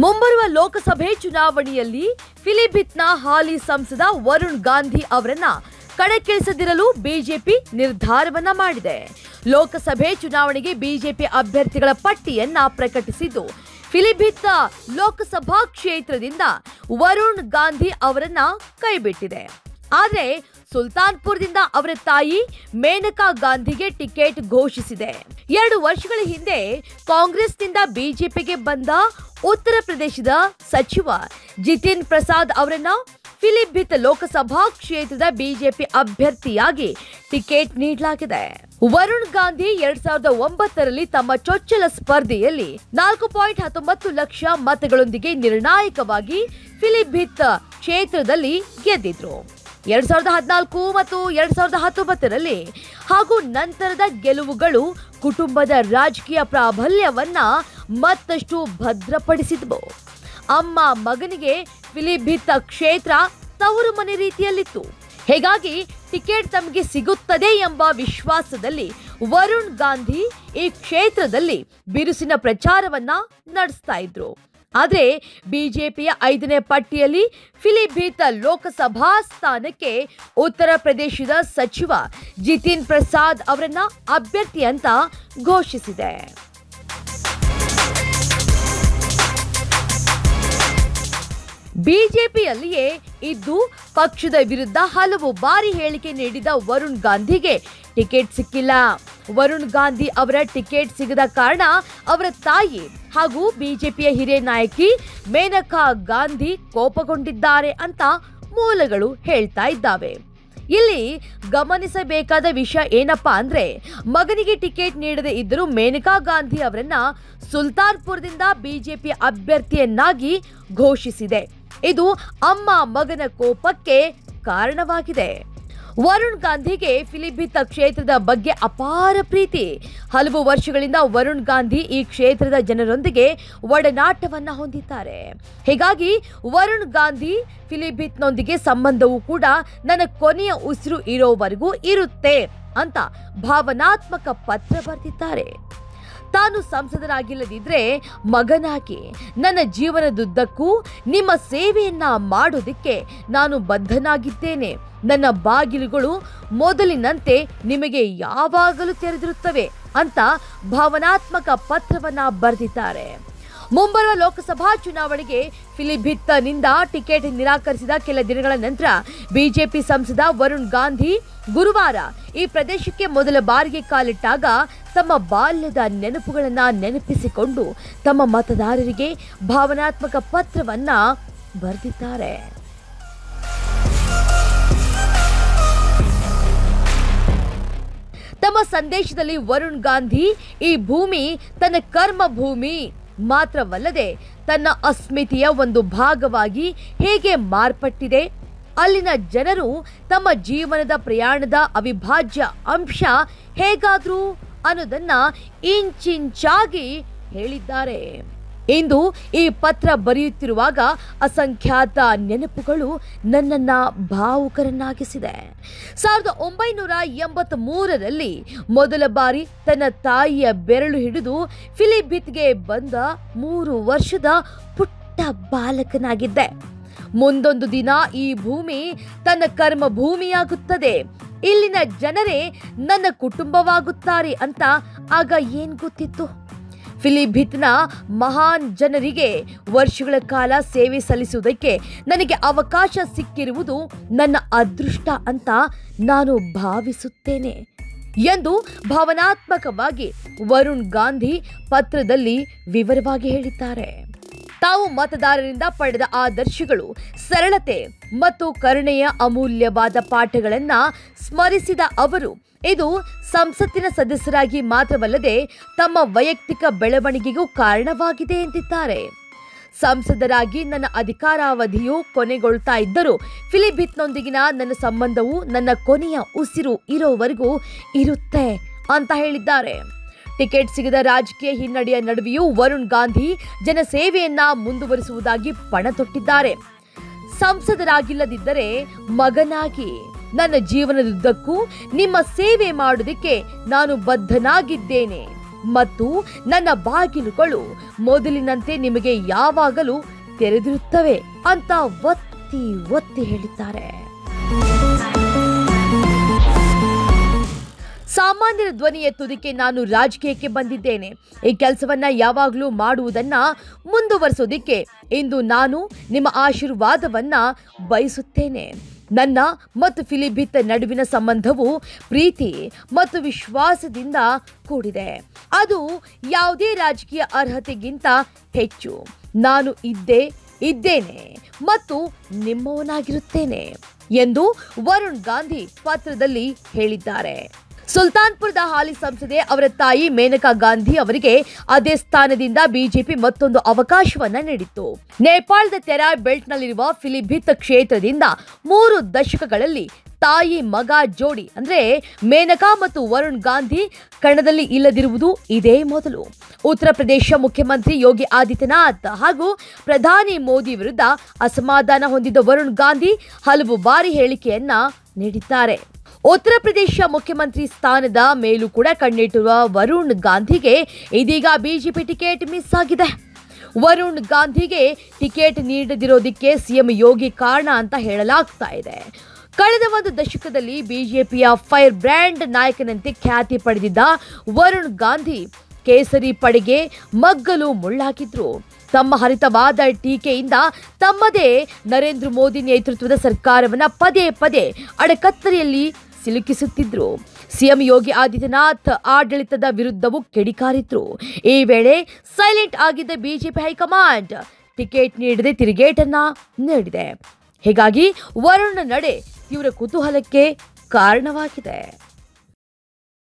ಮುಂಬರುವ ಲೋಕಸಭೆ ಚುನಾವಣೆಯಲ್ಲಿ ಫಿಲಿಭಿತ್ನ ಹಾಲಿ ಸಂಸದ ವರುಣ್ ಗಾಂಧಿ ಅವರನ್ನ ಕಣಕ್ಕಿಳಿಸದಿರಲು ಬಿಜೆಪಿ ನಿರ್ಧಾರವನ್ನ ಮಾಡಿದೆ. ಲೋಕಸಭೆ ಚುನಾವಣೆಗೆ ಬಿಜೆಪಿ ಅಭ್ಯರ್ಥಿಗಳ ಪಟ್ಟಿಯನ್ನ ಪ್ರಕಟಿಸಿದ್ದು, ಫಿಲಿಭಿತ್ ಲೋಕಸಭಾ ಕ್ಷೇತ್ರದಿಂದ ವರುಣ್ ಗಾಂಧಿ ಅವರನ್ನ ಕೈಬಿಟ್ಟಿದೆ. ಆದರೆ ಸುಲ್ತಾನ್ಪುರದಿಂದ ಅವರ ತಾಯಿ ಮೇನಕಾ ಗಾಂಧಿಗೆ ಟಿಕೆಟ್ ಘೋಷಿಸಿದೆ. 2 ವರ್ಷಗಳ ಹಿಂದೆ ಕಾಂಗ್ರೆಸ್ನಿಂದ ಬಿಜೆಪಿಗೆ ಬಂದ ಉತ್ತರ ಪ್ರದೇಶದ ಸಚಿವ ಜಿತಿನ್ ಪ್ರಸಾದ್ ಅವರನ್ನ ಫಿಲಿಭಿತ್ ಲೋಕಸಭಾ ಕ್ಷೇತ್ರದ ಬಿಜೆಪಿ ಅಭ್ಯರ್ಥಿಯಾಗಿ ಟಿಕೆಟ್ ನೀಡಲಾಗಿದೆ. ವರುಣ್ ಗಾಂಧಿ 2009ರಲ್ಲಿ ತಮ್ಮ ಚೊಚ್ಚಲ ಸ್ಪರ್ಧೆಯಲ್ಲಿ 4.19 ಲಕ್ಷ ಮತಗಳೊಂದಿಗೆ ನಿರ್ಣಾಯಕವಾಗಿ ಫಿಲಿಭಿತ್ ಕ್ಷೇತ್ರದಲ್ಲಿ ಗೆದ್ದಿದ್ರು. 2014 ಮತ್ತು 2019ರಲ್ಲಿ ಹಾಗೂ ನಂತರದ ಗೆಲುವುಗಳು ಕುಟುಂಬದ ರಾಜಕೀಯ ಪ್ರಾಬಲ್ಯವನ್ನ ಮತ್ತಷ್ಟು ಭದ್ರಪಡಿಸಿದ್ವು. ಅಮ್ಮ ಮಗನಿಗೆ ಫಿಲಿಭಿತ್ ಕ್ಷೇತ್ರ ತವರು ಮನೆ ರೀತಿಯಲ್ಲಿತ್ತು. ಹೀಗಾಗಿ ಟಿಕೆಟ್ ತಮಗೆ ಸಿಗುತ್ತದೆ ಎಂಬ ವಿಶ್ವಾಸದಲ್ಲಿ ವರುಣ್ ಗಾಂಧಿ ಈ ಕ್ಷೇತ್ರದಲ್ಲಿ ಬಿರುಸಿನ ಪ್ರಚಾರವನ್ನ ನಡೆಸ್ತಾ ಇದ್ರು. ಆದರೆ ಬಿಜೆಪಿಯ 5ನೇ ಪಟ್ಟಿಯಲ್ಲಿ ಫಿಲಿಭಿತ್ ಲೋಕಸಭಾ ಸ್ಥಾನಕ್ಕೆ ಉತ್ತರ ಪ್ರದೇಶದ ಸಚಿವ ಜಿತಿನ್ ಪ್ರಸಾದ್ ಅವರನ್ನ ಅಭ್ಯರ್ಥಿ ಅಂತ ಘೋಷಿಸಿದೆ. ಬಿಜೆಪಿಯಲ್ಲಿಯೇ ಇದ್ದು ಪಕ್ಷದ ವಿರುದ್ಧ ಹಲವು ಬಾರಿ ಹೇಳಿಕೆ ನೀಡಿದ ವರುಣ್ ಗಾಂಧಿಗೆ ಟಿಕೆಟ್ ಸಿಕ್ಕಿಲ್ಲ. ವರುಣ್ ಗಾಂಧಿ ಅವರ ಟಿಕೆಟ್ ಸಿಗದ ಕಾರಣ ಅವರ ತಾಯಿ ಹಾಗೂ ಬಿಜೆಪಿಯ ಹಿರಿಯ ನಾಯಕಿ ಮೇನಕಾ ಗಾಂಧಿ ಕೋಪಗೊಂಡಿದ್ದಾರೆ ಅಂತ ಮೂಲಗಳು ಹೇಳ್ತಾ ಇದ್ದಾವೆ. ಇಲ್ಲಿ ಗಮನಿಸಬೇಕಾದ ವಿಷಯ ಏನಪ್ಪಾ ಅಂದ್ರೆ, ಮಗನಿಗೆ ಟಿಕೆಟ್ ನೀಡದೇ ಇದ್ದರೂ ಮೇನಕಾ ಗಾಂಧಿ ಅವರನ್ನ ಸುಲ್ತಾನ್ಪುರದಿಂದ ಬಿಜೆಪಿ ಅಭ್ಯರ್ಥಿಯನ್ನಾಗಿ ಘೋಷಿಸಿದೆ. ಇದು ಅಮ್ಮ ಮಗನ ಕೋಪಕ್ಕೆ ಕಾರಣವಾಗಿದೆ. ವರುಣ್ ಗಾಂಧಿಗೆ ಫಿಲಿಭಿತ್ ಕ್ಷೇತ್ರದ ಬಗ್ಗೆ ಅಪಾರ ಪ್ರೀತಿ. ಹಲವು ವರ್ಷಗಳಿಂದ ವರುಣ್ ಗಾಂಧಿ ಈ ಕ್ಷೇತ್ರದ ಜನರೊಂದಿಗೆ ಒಡನಾಟವನ್ನ ಹೊಂದಿದ್ದಾರೆ. ಹೀಗಾಗಿ ವರುಣ್ ಗಾಂಧಿ ಫಿಲಿಭಿತ್ನೊಂದಿಗೆ ಸಂಬಂಧವೂ ಕೂಡ ನನ್ನ ಕೊನೆಯ ಉಸಿರು ಇರೋವರೆಗೂ ಇರುತ್ತೆ ಅಂತ ಭಾವನಾತ್ಮಕ ಪತ್ರ ಬರೆದಿದ್ದಾರೆ. ತಾನು ಸಂಸದರಾಗಿಲ್ಲದಿದ್ರೆ ಮಗನಾಗಿ ನನ್ನ ಜೀವನದುದ್ದಕ್ಕೂ ನಿಮ್ಮ ಸೇವೆಯನ್ನ ಮಾಡೋದಕ್ಕೆ ನಾನು ಬದ್ಧನಾಗಿದ್ದೇನೆ. ನನ್ನ ಬಾಗಿಲುಗಳು ಮೊದಲಿನಂತೆ ನಿಮಗೆ ಯಾವಾಗಲೂ ತೆರೆದಿರುತ್ತವೆ ಅಂತ ಭಾವನಾತ್ಮಕ ಪತ್ರವನ್ನ ಬರೆದಿದ್ದಾರೆ. ಮುಂಬರುವ ಲೋಕಸಭಾ ಚುನಾವಣೆಗೆ ಫಿಲಿಭಿತ್ನಿಂದ ಟಿಕೆಟ್ ನಿರಾಕರಿಸಿದ ಕೆಲ ದಿನಗಳ ನಂತರ ಬಿಜೆಪಿ ಸಂಸದ ವರುಣ್ ಗಾಂಧಿ ಗುರುವಾರ ಈ ಪ್ರದೇಶಕ್ಕೆ ಮೊದಲ ಬಾರಿಗೆ ಕಾಲಿಟ್ಟಾಗ ತಮ್ಮ ಬಾಲ್ಯದ ನೆನಪುಗಳನ್ನು ನೆನಪಿಸಿಕೊಂಡು ತಮ್ಮ ಮತದಾರರಿಗೆ ಭಾವನಾತ್ಮಕ ಪತ್ರವನ್ನ ಬರೆದಿದ್ದಾರೆ. ತಮ್ಮ ಸಂದೇಶದಲ್ಲಿ ವರುಣ್ ಗಾಂಧಿ ಈ ಭೂಮಿ ತನ್ನ ಕರ್ಮ ಭೂಮಿ ಮಾತ್ರವಲ್ಲದೆ ತನ್ನ ಅಸ್ಮಿತೆಯ ಒಂದು ಭಾಗವಾಗಿ ಹೇಗೆ ಮಾರ್ಪಟ್ಟಿದೆ, ಅಲ್ಲಿನ ಜನರು ತಮ್ಮ ಜೀವನದ ಪ್ರಯಾಣದ ಅವಿಭಾಜ್ಯ ಅಂಶ ಹೇಗಾದ್ರು ಅನ್ನೋದನ್ನ ಇಂಚಿಂಚಾಗಿ ಹೇಳಿದ್ದಾರೆ. ಇಂದು ಈ ಪತ್ರ ಬರೆಯುತ್ತಿರುವಾಗ ಅಸಂಖ್ಯಾತ ನೆನಪುಗಳು ನನ್ನನ್ನ ಭಾವುಕರನ್ನಾಗಿಸಿದೆ. 1983ರಲ್ಲಿ ಮೊದಲ ಬಾರಿ ತನ್ನ ತಾಯಿಯ ಬೆರಳು ಹಿಡಿದು ಫಿಲಿಭಿತ್ಗೆ ಬಂದ 3 ವರ್ಷದ ಪುಟ್ಟ ಬಾಲಕನಾಗಿದ್ದೆ. ಮುಂದೊಂದು ದಿನ ಈ ಭೂಮಿ ತನ್ನ ಕರ್ಮ ಭೂಮಿಯಾಗುತ್ತದೆ, ಇಲ್ಲಿನ ಜನರೇ ನನ್ನ ಕುಟುಂಬವಾಗುತ್ತಾರೆ ಅಂತ ಆಗ ಏನ್ ಗೊತ್ತಿತ್ತು? ಫಿಲಿಭಿತ್ನ ಮಹಾನ್ ಜನರಿಗೆ ವರ್ಷಗಳ ಕಾಲ ಸೇವೆ ಸಲ್ಲಿಸುವುದಕ್ಕೆ ನನಗೆ ಅವಕಾಶ ಸಿಕ್ಕಿರುವುದು ನನ್ನ ಅದೃಷ್ಟ ಅಂತ ನಾನು ಭಾವಿಸುತ್ತೇನೆ ಎಂದು ಭಾವನಾತ್ಮಕವಾಗಿ ವರುಣ್ ಗಾಂಧಿ ಪತ್ರದಲ್ಲಿ ವಿವರವಾಗಿ ಹೇಳಿದ್ದಾರೆ. ತಾವು ಮತದಾರರಿಂದ ಪಡೆದ ಆದರ್ಶಗಳು, ಸರಳತೆ ಮತ್ತು ಕರುಣೆಯ ಅಮೂಲ್ಯವಾದ ಪಾಠಗಳನ್ನ ಸ್ಮರಿಸಿದ ಅವರು ಇದು ಸಂಸತ್ತಿನ ಸದಸ್ಯರಾಗಿ ಮಾತ್ರವಲ್ಲದೆ ತಮ್ಮ ವೈಯಕ್ತಿಕ ಬೆಳವಣಿಗೆಗೂ ಕಾರಣವಾಗಿದೆ ಎಂದಿದ್ದಾರೆ. ಸಂಸದರಾಗಿ ನನ್ನ ಅಧಿಕಾರಾವಧಿಯು ಕೊನೆಗೊಳ್ತಾ ಇದ್ದರೂ ಫಿಲಿಭಿತ್ನೊಂದಿಗಿನ ನನ್ನ ಸಂಬಂಧವು ನನ್ನ ಕೊನೆಯ ಉಸಿರು ಇರೋವರೆಗೂ ಇರುತ್ತೆ ಅಂತ ಹೇಳಿದ್ದಾರೆ. ಟಿಕೆಟ್ ಸಿಗದ ರಾಜಕೀಯ ಹಿನ್ನಡೆಯ ನಡುವೆಯೂ ವರುಣ್ ಗಾಂಧಿ ಜನಸೇವೆಯನ್ನ ಮುಂದುವರಿಸುವುದಾಗಿ ಪಣ ತೊಟ್ಟಿದ್ದಾರೆ. ಸಂಸದರಾಗಿಲ್ಲದಿದ್ದರೆ ಮಗನಾಗಿ ನನ್ನ ಜೀವನದುದ್ದಕ್ಕೂ ನಿಮ್ಮ ಸೇವೆ ಮಾಡೋದಕ್ಕೆ ನಾನು ಬದ್ಧನಾಗಿದ್ದೇನೆ. ಮತ್ತು ನನ್ನ ಬಾಗಿಲುಗಳು ಮೊದಲಿನಂತೆ ನಿಮಗೆ ಯಾವಾಗಲೂ ತೆರೆದಿರುತ್ತವೆ ಅಂತ ಒತ್ತಿ ಒತ್ತಿ ಹೇಳಿದ್ದಾರೆ. ಸಾಮಾನ್ಯರ ಧ್ವನಿ ಎತ್ತುವುದಕ್ಕೆ ನಾನು ರಾಜಕೀಯಕ್ಕೆ ಬಂದಿದ್ದೇನೆ. ಈ ಕೆಲಸವನ್ನ ಯಾವಾಗಲೂ ಮಾಡುವುದನ್ನ ಮುಂದುವರಿಸೋದಿಕ್ಕೆ ಇಂದು ನಾನು ನಿಮ್ಮ ಆಶೀರ್ವಾದವನ್ನ ಬಯಸುತ್ತೇನೆ. ನನ್ನ ಮತ್ತು ಫಿಲಿಭಿತ್ ನಡುವಿನ ಸಂಬಂಧವು ಪ್ರೀತಿ ಮತ್ತು ವಿಶ್ವಾಸದಿಂದ ಕೂಡಿದೆ. ಅದು ಯಾವುದೇ ರಾಜಕೀಯ ಅರ್ಹತೆಗಿಂತ ಹೆಚ್ಚು. ನಾನು ಇದ್ದೇನೆ ಮತ್ತು ನಿಮ್ಮವನಾಗಿರುತ್ತೇನೆ ಎಂದು ವರುಣ್ ಗಾಂಧಿ ಪತ್ರದಲ್ಲಿ ಹೇಳಿದ್ದಾರೆ. ಸುಲ್ತಾನ್ಪುರದ ಹಾಲಿ ಸಂಸದೆ ಅವರ ತಾಯಿ ಮೇನಕಾ ಗಾಂಧಿ ಅವರಿಗೆ ಅದೇ ಸ್ಥಾನದಿಂದ ಬಿಜೆಪಿ ಮತ್ತೊಂದು ಅವಕಾಶವನ್ನ ನೀಡಿತ್ತು. ನೇಪಾಳದ ತೆರಾಯ್ ಬೆಲ್ಟ್ನಲ್ಲಿರುವ ಫಿಲಿಭಿತ್ ಕ್ಷೇತ್ರದಿಂದ 3 ದಶಕಗಳಲ್ಲಿ ತಾಯಿ ಮಗ ಜೋಡಿ ಅಂದ್ರೆ ಮೇನಕಾ ಮತ್ತು ವರುಣ್ ಗಾಂಧಿ ಕಣದಲ್ಲಿ ಇಲ್ಲದಿರುವುದು ಇದೇ ಮೊದಲು. ಉತ್ತರ ಪ್ರದೇಶ ಮುಖ್ಯಮಂತ್ರಿ ಯೋಗಿ ಆದಿತ್ಯನಾಥ್ ಹಾಗೂ ಪ್ರಧಾನಿ ಮೋದಿ ವಿರುದ್ಧ ಅಸಮಾಧಾನ ಹೊಂದಿದ್ದ ವರುಣ್ ಗಾಂಧಿ ಹಲವು ಬಾರಿ ಹೇಳಿಕೆಯನ್ನ ನೀಡಿದ್ದಾರೆ. ಉತ್ತರ ಪ್ರದೇಶ ಮುಖ್ಯಮಂತ್ರಿ ಸ್ಥಾನದ ಮೇಲೂ ಕೂಡ ಕಣ್ಣಿಟ್ಟಿರುವ ವರುಣ್ ಗಾಂಧಿಗೆ ಇದೀಗ ಬಿಜೆಪಿ ಟಿಕೆಟ್ ಮಿಸ್ ಆಗಿದೆ. ವರುಣ್ ಗಾಂಧಿಗೆ ಟಿಕೆಟ್ ನೀಡದಿರೋದಕ್ಕೆ ಸಿಎಂ ಯೋಗಿ ಕಾರಣ ಅಂತ ಹೇಳಲಾಗ್ತಾ ಇದೆ. ಕಳೆದ 1 ದಶಕದಲ್ಲಿ ಬಿಜೆಪಿಯ ಫೈರ್ ಬ್ರ್ಯಾಂಡ್ ನಾಯಕನಂತೆ ಖ್ಯಾತಿ ಪಡೆದಿದ್ದ ವರುಣ್ ಗಾಂಧಿ ಕೇಸರಿ ಪಡೆಗೆ ಮಗ್ಗಲು ಮುಳ್ಳಾಗಿದ್ರು. ತಮ್ಮ ಹರಿತವಾದ ಟೀಕೆಯಿಂದ ತಮ್ಮದೇ ನರೇಂದ್ರ ಮೋದಿ ನೇತೃತ್ವದ ಸರ್ಕಾರವನ್ನ ಪದೇ ಪದೇ ಅಡಕತ್ತರಿಯಲ್ಲಿ ಸಿಲುಕಿಸುತ್ತಿದ್ರು. ಸಿಎಂ ಯೋಗಿ ಆದಿತ್ಯನಾಥ್ ಆಡಳಿತದ ವಿರುದ್ಧವೂ ಕಿಡಿಕಾರಿದ್ರು. ಈ ವೇಳೆ ಸೈಲೆಂಟ್ ಆಗಿದ್ದ ಬಿಜೆಪಿ ಹೈಕಮಾಂಡ್ ಟಿಕೆಟ್ ನೀಡದೆ ತಿರುಗೇಟನ್ನ ನೀಡಿದೆ. ಹೀಗಾಗಿ ವರುಣ್ ನಡೆ ತೀವ್ರ ಕುತೂಹಲಕ್ಕೆ ಕಾರಣವಾಗಿದೆ.